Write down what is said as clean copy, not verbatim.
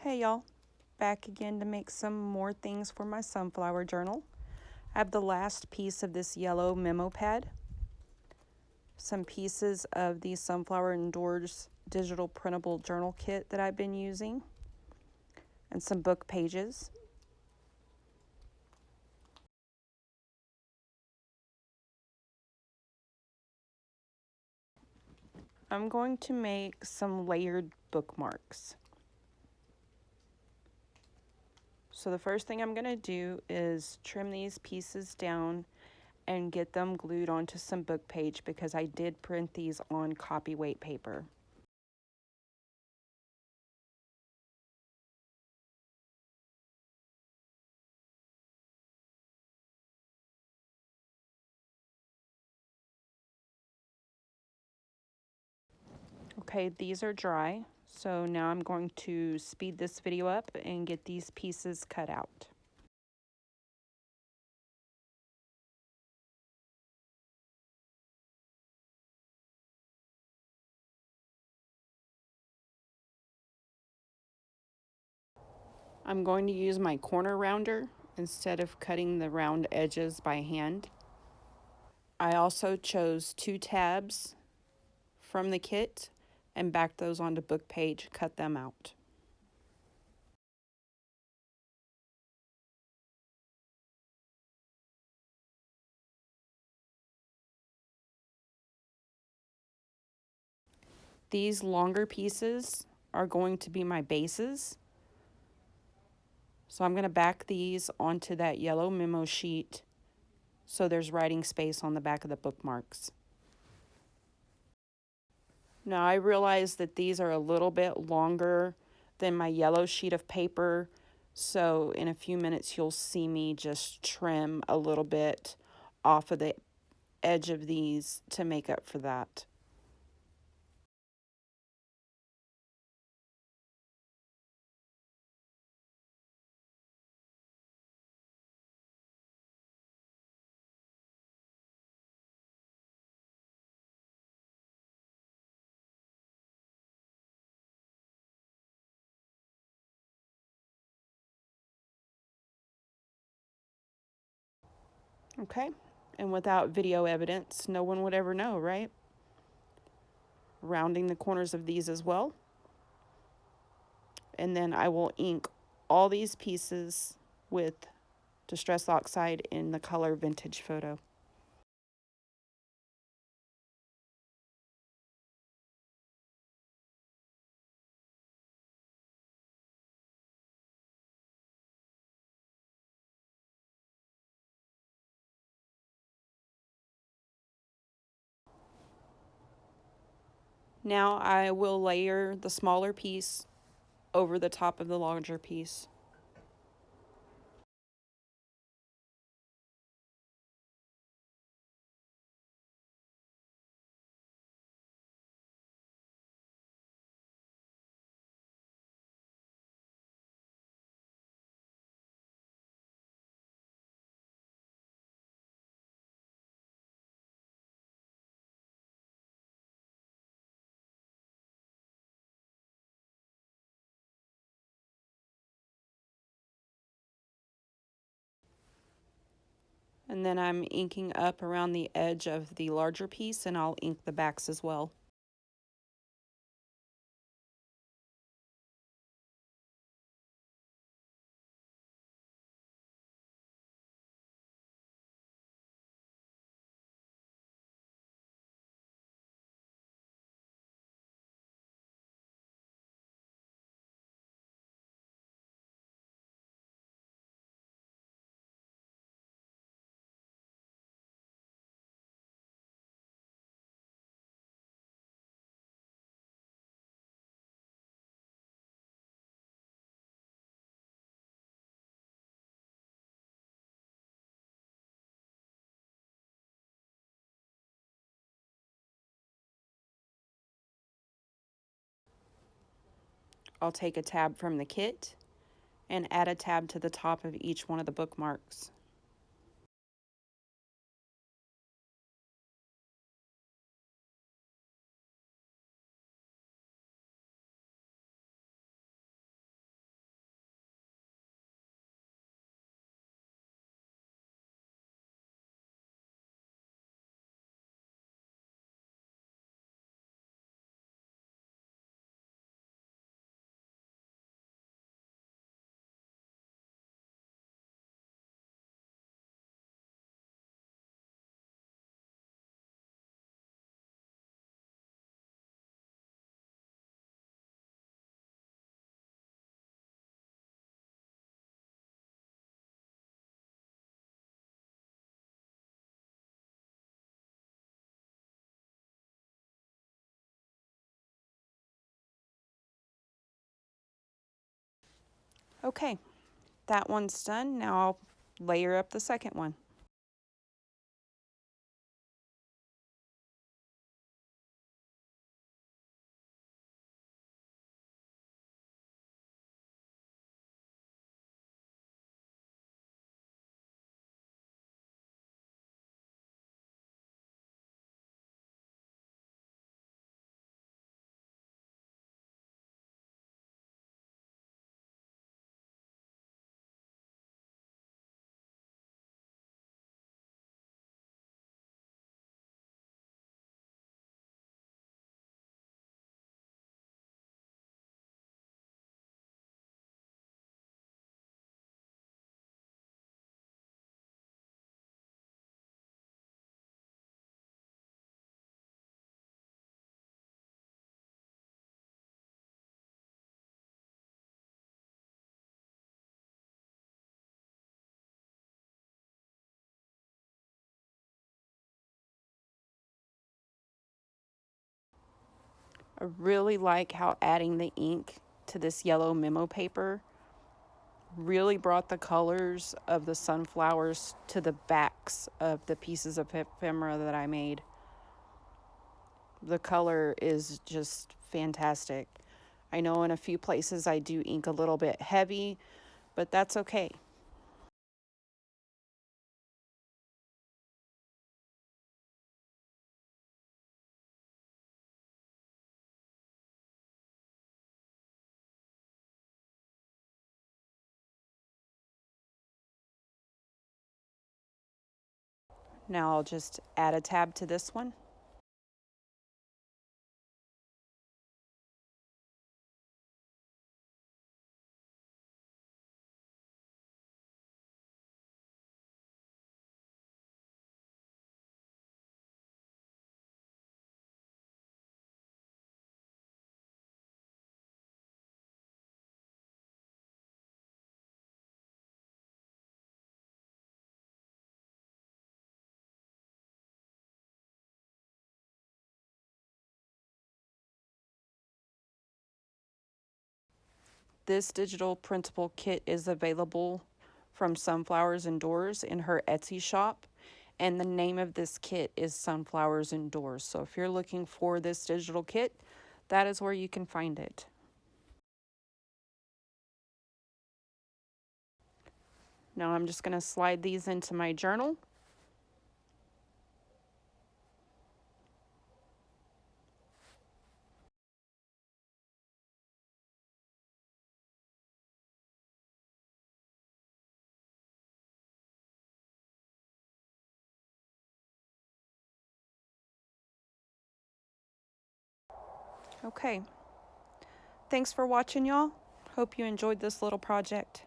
Hey y'all, back again to make some more things for my sunflower journal. I have the last piece of this yellow memo pad, some pieces of the Sunflower and Dors digital printable journal kit that I've been using, and some book pages. I'm going to make some layered bookmarks. So the first thing I'm going to do is trim these pieces down and get them glued onto some book page because I did print these on copy weight paper. Okay, these are dry, so now I'm going to speed this video up and get these pieces cut out. I'm going to use my corner rounder instead of cutting the round edges by hand. I also chose 2 tabs from the kit and backed those onto book page, cut them out. These longer pieces are going to be my bases. So I'm going to back these onto that yellow memo sheet so there's writing space on the back of the bookmarks. Now I realize that these are a little bit longer than my yellow sheet of paper, so in a few minutes you'll see me just trim a little bit off of the edge of these to make up for that. Okay, and without video evidence, no one would ever know, right? Rounding the corners of these as well. And then I will ink all these pieces with Distress Oxide in the color Vintage Photo. Now I will layer the smaller piece over the top of the larger piece. And then I'm inking up around the edge of the larger piece, and I'll ink the backs as well. I'll take a tab from the kit and add a tab to the top of each one of the bookmarks. Okay, that one's done. Now I'll layer up the second one. I really like how adding the ink to this yellow memo paper really brought the colors of the sunflowers to the backs of the pieces of ephemera that I made. The color is just fantastic. I know in a few places I do ink a little bit heavy, but that's okay. Now I'll just add a tab to this one. This digital printable kit is available from Sunflowers and Dors in her Etsy shop. And the name of this kit is Sunflowers and Dors. So if you're looking for this digital kit, that is where you can find it. Now I'm just going to slide these into my journal. Okay. Thanks for watching, y'all. Hope you enjoyed this little project.